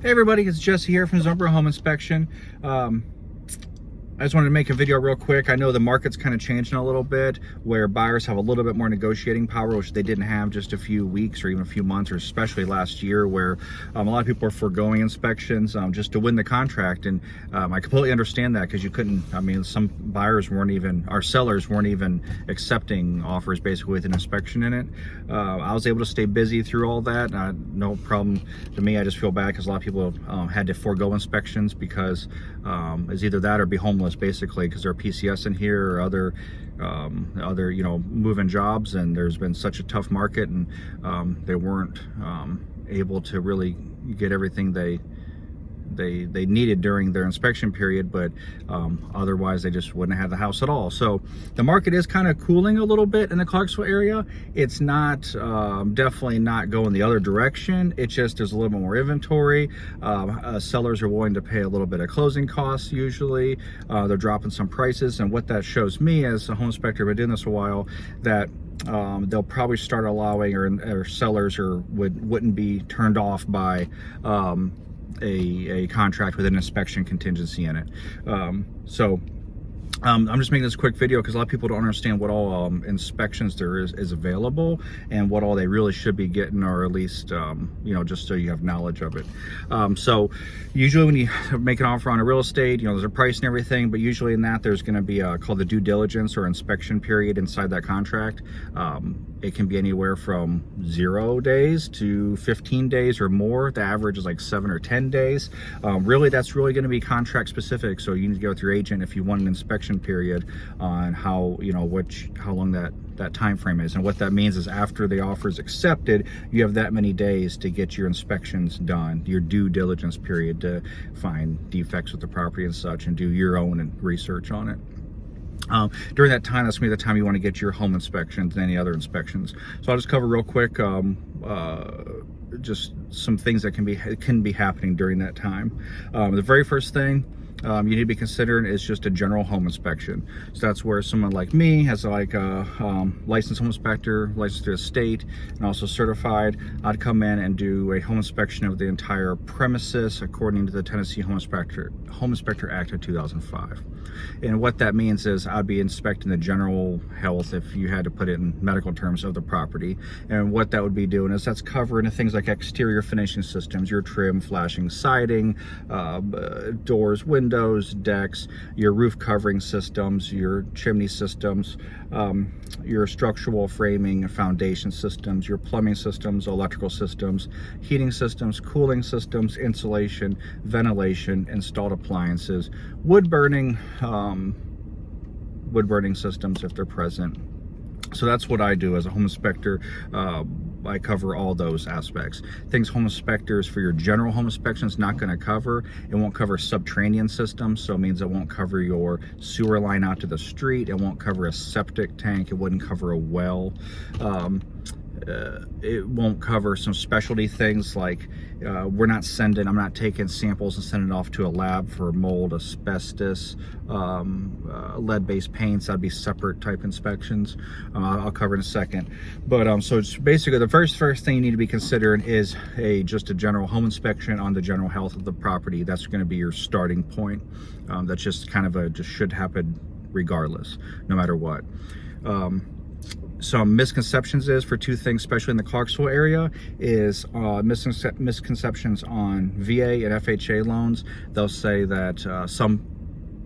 Hey everybody, it's Jesse here from Zumper Home Inspection. I just wanted to make a video real quick. I know the market's kind of changing a little bit, where buyers have a little bit more negotiating power, which they didn't have just a few weeks or even a few months, or especially last year, where a lot of people are foregoing inspections just to win the contract. And I completely understand that, because you couldn't, I mean, some buyers weren't even, our sellers weren't even accepting offers basically with an inspection in it. I was able to stay busy through all that. No problem to me. I just feel bad because a lot of people had to forego inspections because it's either that or be homeless, basically, because there are PCS in here or other moving jobs, and there's been such a tough market, and they weren't able to really get everything they needed during their inspection period, but otherwise they just wouldn't have the house at all. So the market is kind of cooling a little bit in the Clarksville area. It's not definitely not going the other direction. It's just there's a little bit more inventory. Sellers are willing to pay a little bit of closing costs usually. They're dropping some prices, and what that shows me as a home inspector, been doing this a while, that they'll probably start allowing, or sellers wouldn't be turned off by a contract with an inspection contingency in it. I'm just making this quick video because a lot of people don't understand what all inspections there is available, and what all they really should be getting, or at least just so you have knowledge of it. So usually when you make an offer on a real estate, there's a price and everything, but usually in that there's going to be called the due diligence or inspection period inside that contract. It can be anywhere from 0 days to 15 days or more. The average is like 7 or 10 days. Really, that's really going to be contract specific, so you need to go with your agent if you want an inspection period on how long that time frame is. And what that means is, after the offer is accepted, you have that many days to get your inspections done, your due diligence period, to find defects with the property and such, and do your own research on it. During that time, that's going to be the time you want to get your home inspections and any other inspections. So I'll just cover real quick just some things that can be happening during that time. The very first thing you need to be considering is just a general home inspection. So that's where someone like me has like a licensed home inspector, licensed through the state, and also certified. I'd come in and do a home inspection of the entire premises according to the Tennessee Home Inspector Act of 2005. And what that means is I'd be inspecting the general health, if you had to put it in medical terms, of the property. And what that would be doing is that's covering things like exterior finishing systems, your trim, flashing, siding, doors, windows, decks, your roof covering systems, your chimney systems, your structural framing and foundation systems, your plumbing systems, electrical systems, heating systems, cooling systems, insulation, ventilation, installed appliances, wood burning systems if they're present. So that's what I do as a home inspector. I cover all those aspects. Things home inspectors for your general home inspection is not going to cover. It won't cover subterranean systems, so it means it won't cover your sewer line out to the street. It won't cover a septic tank. It wouldn't cover a well. It won't cover some specialty things like I'm not taking samples and sending it off to a lab for mold, asbestos, lead-based paints. That'd be separate type inspections. I'll cover in a second. But so it's basically the first thing you need to be considering is just a general home inspection on the general health of the property. That's going to be your starting point. That's just kind of just should happen regardless, no matter what. Some misconceptions is for two things, especially in the Clarksville area, is misconceptions on VA and FHA loans. They'll say that some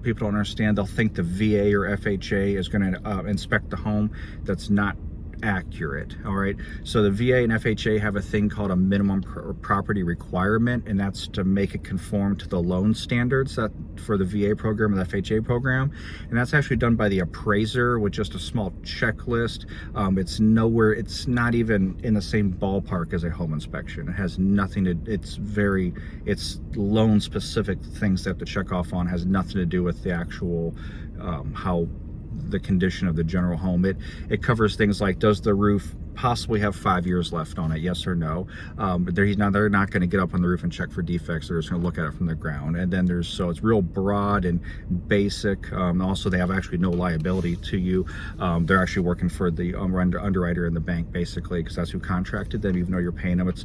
people don't understand. They'll think the VA or FHA is going to inspect the home. That's not accurate. All right, so the VA and FHA have a thing called a minimum property requirement, and that's to make it conform to the loan standards that for the VA program and the FHA program, and that's actually done by the appraiser with just a small checklist. It's not even in the same ballpark as a home inspection. It has nothing to, it's loan specific things that have to check off on, has nothing to do with the actual how the condition of the general home. It covers things like, does the roof possibly have 5 years left on it, yes or no. But they're not going to get up on the roof and check for defects. They're just going to look at it from the ground. And then so it's real broad and basic. Also, they have actually no liability to you. They're actually working for the underwriter in the bank, basically, because that's who contracted them, even though you're paying them. It's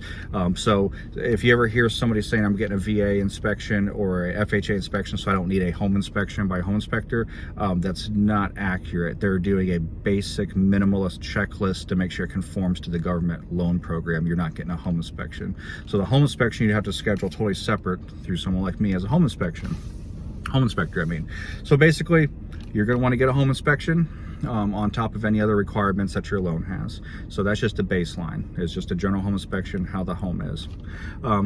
so if you ever hear somebody saying I'm getting a VA inspection or a FHA inspection, so I don't need a home inspection by a home inspector, that's not accurate. They're doing a basic minimalist checklist to make sure it conforms to the government loan program. You're not getting a home inspection. So the home inspection you have to schedule totally separate through someone like me as a home inspector, I mean. So basically, you're going to want to get a home inspection on top of any other requirements that your loan has. So that's just a baseline. It's just a general home inspection, how the home is.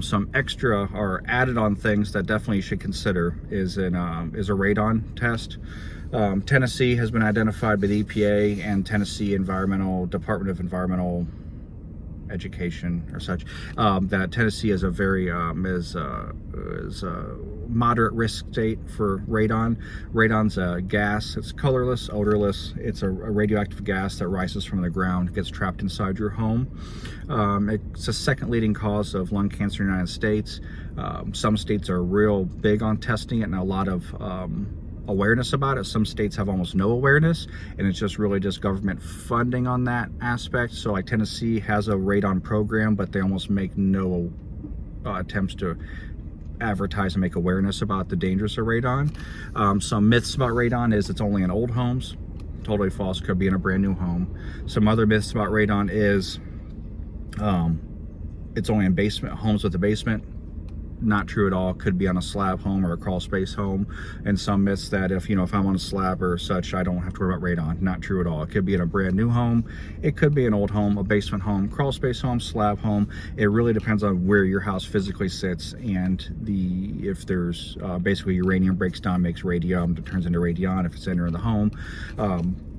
Some extra or added on things that definitely you should consider is a radon test. Tennessee has been identified by the EPA and Tennessee Department of Environmental Education or such, that Tennessee is a very moderate risk state for radon. Radon's a gas. It's colorless, odorless. It's a radioactive gas that rises from the ground, gets trapped inside your home. It's a second leading cause of lung cancer in the United States. Some states are real big on testing it, and a lot of awareness about it. Some states have almost no awareness, and it's just really just government funding on that aspect. So like Tennessee has a radon program, but they almost make no attempts to advertise and make awareness about the dangers of radon. Some myths about radon is it's only in old homes. Totally false. Could be in a brand new home. Some other myths about radon is it's only in homes with a basement. Not true at all. Could be on a slab home or a crawl space home. And some myths that if I'm on a slab or such, I don't have to worry about radon. Not true at all. It could be in a brand new home. It could be an old home, a basement home, crawl space home, slab home. It really depends on where your house physically sits, and if there's basically uranium breaks down, makes radium, it turns into radion if it's entering the home.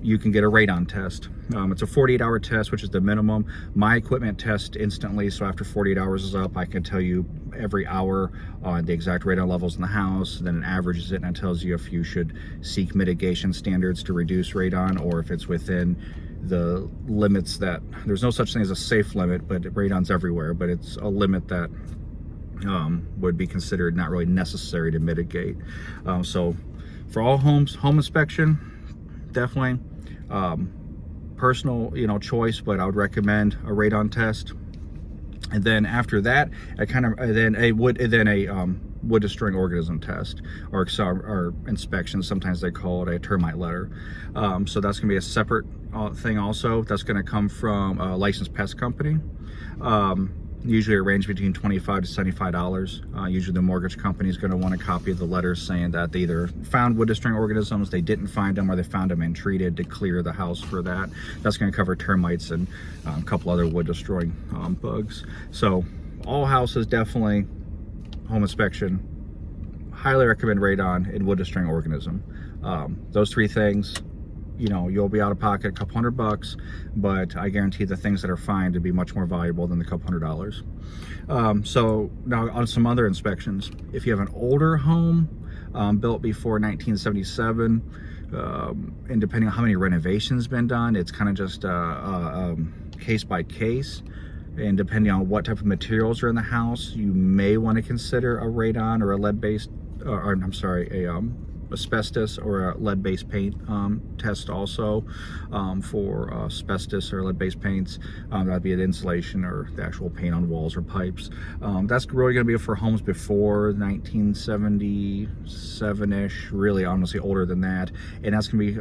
You can get a radon test. It's a 48-hour test, which is the minimum. My equipment tests instantly, so after 48 hours is up, I can tell you every hour the exact radon levels in the house. Then it averages it and it tells you if you should seek mitigation standards to reduce radon, or if it's within the limits that there's no such thing as a safe limit, but radon's everywhere. But it's a limit that would be considered not really necessary to mitigate. So for all homes, home inspection, definitely personal choice, but I would recommend a radon test. And then after that, a wood destroying organism test, or inspection. Sometimes they call it a termite letter. So that's going to be a separate thing. Also, that's going to come from a licensed pest company. Usually a range between $25 to $75. Usually the mortgage company is going to want a copy of the letter saying that they either found wood destroying organisms, they didn't find them, or they found them and treated to clear the house for that. That's going to cover termites and a couple other wood destroying bugs. So all houses, definitely home inspection. Highly recommend radon and wood destroying organism. Those three things, you'll be out of pocket a couple $100, but I guarantee the things that are fine to be much more valuable than the couple $100. So now on some other inspections, if you have an older home built before 1977, and depending on how many renovations been done, it's kind of just case by case. And depending on what type of materials are in the house, you may want to consider a radon or a lead-based, asbestos or a lead-based paint test also for asbestos or lead-based paints. That'd be an insulation or the actual paint on walls or pipes. That's really going to be for homes before 1977-ish, really honestly older than that. And that's going to be,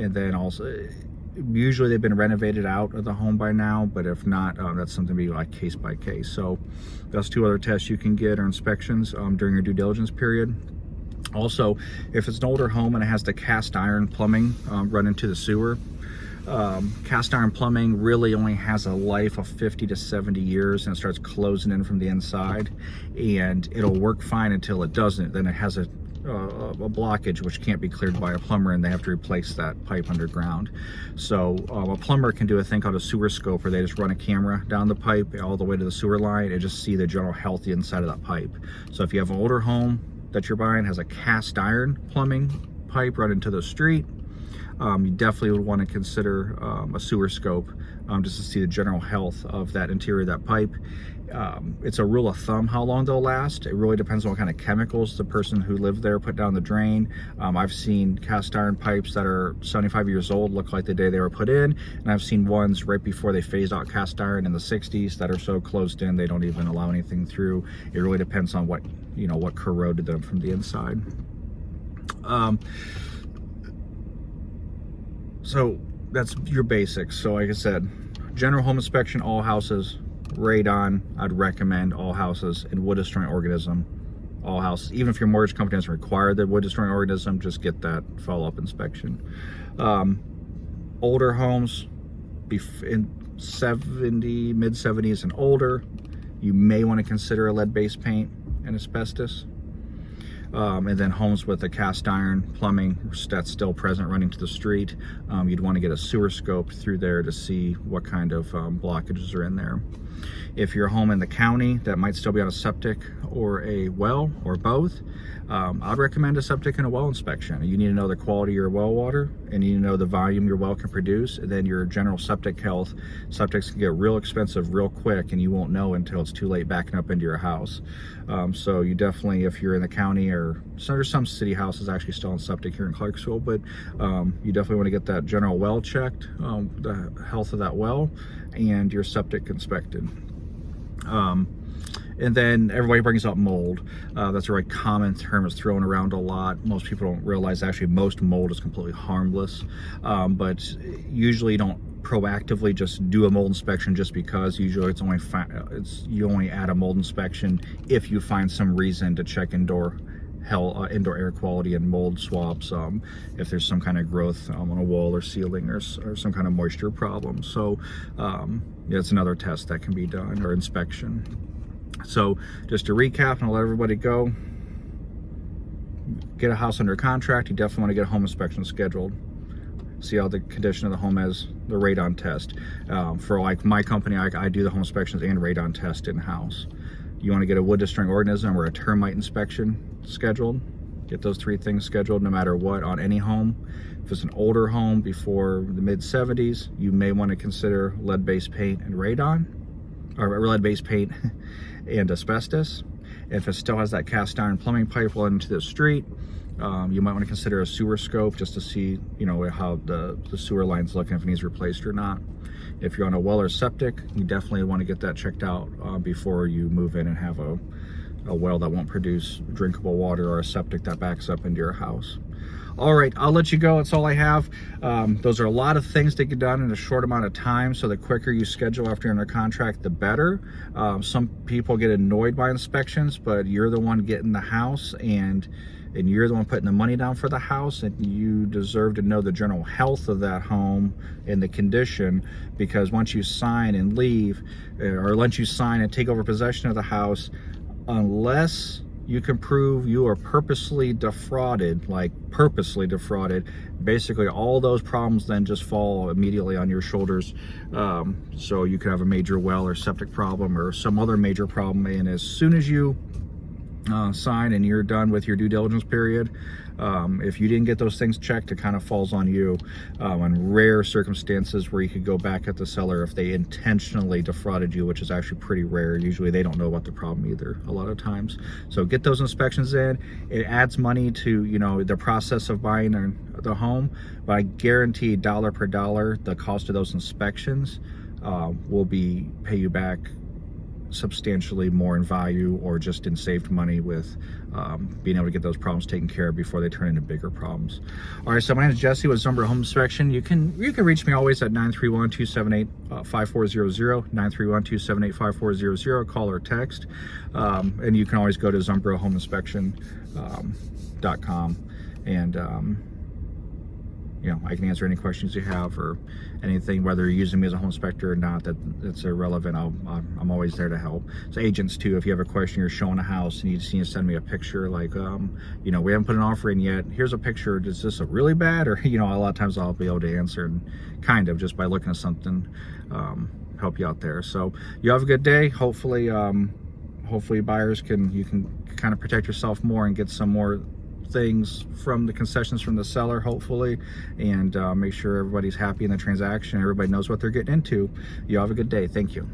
and then also, usually they've been renovated out of the home by now, but if not, that's something to be like case by case. So that's two other tests you can get, or inspections during your due diligence period. Also, if it's an older home and it has the cast iron plumbing run into the sewer, cast iron plumbing really only has a life of 50 to 70 years, and it starts closing in from the inside, and it'll work fine until it doesn't. Then it has a blockage which can't be cleared by a plumber, and they have to replace that pipe underground. So a plumber can do a thing called a sewer scope, where they just run a camera down the pipe all the way to the sewer line and just see the general healthy inside of that pipe. So if you have an older home that you're buying has a cast iron plumbing pipe run into the street, you definitely would want to consider a sewer scope, just to see the general health of that interior of that pipe. It's a rule of thumb how long they'll last. It really depends on what kind of chemicals the person who lived there put down the drain. I've seen cast iron pipes that are 75 years old look like the day they were put in, and I've seen ones right before they phased out cast iron in the 60s that are so closed in they don't even allow anything through. It really depends on what, you know, what corroded them from the inside. So that's your basics. So like I said, general home inspection, all houses. Radon, I'd recommend all houses. And wood destroying organism, all houses. Even if your mortgage company doesn't require the wood destroying organism, just get that follow-up inspection. Older homes, in mid 70s and older, you may want to consider a lead-based paint and asbestos. And then homes with a cast iron plumbing that's still present running to the street, you'd want to get a sewer scope through there to see what kind of blockages are in there. If you're home in the county that might still be on a septic or a well or both, I'd recommend a septic and a well inspection. You need to know the quality of your well water, and you need to know the volume your well can produce, and then your general septic health. Septics can get real expensive real quick, and you won't know until it's too late backing up into your house. So you definitely, if you're in the county, or there's some city houses actually still on septic here in Clarksville, but you definitely want to get that general well checked, the health of that well, and your septic inspected. And then everybody brings up mold. That's a very common term, is thrown around a lot. Most people don't realize actually most mold is completely harmless, but usually you don't proactively just do a mold inspection just because. Usually you only add a mold inspection if you find some reason to check indoor air quality and mold swabs, if there's some kind of growth on a wall or ceiling, or some kind of moisture problem. So yeah, it's another test that can be done, or inspection. So just to recap, and I'll let everybody go, get a house under contract, you definitely want to get a home inspection scheduled. See how the condition of the home is, the radon test. For like my company, I do the home inspections and radon test in-house. You want to get a wood destroying organism or a termite inspection scheduled. Get those 3 things scheduled no matter what on any home. If it's an older home before the mid 70s, you may want to consider lead-based paint and radon, or lead-based paint and asbestos. If it still has that cast iron plumbing pipe leading to the street, you might want to consider a sewer scope just to see, you know, how the sewer line's looking, if it needs replaced or not. If you're on a well or septic, you definitely want to get that checked out before you move in and have a well that won't produce drinkable water, or a septic that backs up into your house. All right, I'll let you go. That's all I have. Those are a lot of things to get done in a short amount of time, so the quicker you schedule after you're under contract, the better. Some people get annoyed by inspections, but you're the one getting the house, and you're the one putting the money down for the house, and you deserve to know the general health of that home and the condition, because once you sign and leave, or once you sign and take over possession of the house, unless you can prove you are purposely defrauded, basically all those problems then just fall immediately on your shoulders. So you could have a major well or septic problem or some other major problem, and as soon as you sign and you're done with your due diligence period, if you didn't get those things checked, it kind of falls on you. In rare circumstances where you could go back at the seller if they intentionally defrauded you, which is actually pretty rare. Usually they don't know about the problem either, a lot of times. So get those inspections in. It adds money to, you know, the process of buying the home, but I guarantee dollar per dollar the cost of those inspections will pay you back substantially more in value, or just in saved money with being able to get those problems taken care of before they turn into bigger problems. All right, so my name is Jesse with Zumbro Home Inspection. You can reach me always at 931-278-5400, 931-278-5400, call or text. And you can always go to zumbrohomeinspection.com, and you know, I can answer any questions you have, or anything, whether you're using me as a home inspector or not, that's irrelevant. I'm always there to help. So agents too, if you have a question, you're showing a house and you just need to send me a picture, like, you know, we haven't put an offer in yet, here's a picture, is this a really bad? Or, you know, a lot of times I'll be able to answer, and kind of just by looking at something, help you out there. So you have a good day. Hopefully buyers you can kind of protect yourself more and get some more things from the concessions from the seller, hopefully, and make sure everybody's happy in the transaction, everybody knows what they're getting into. You have a good day. Thank you.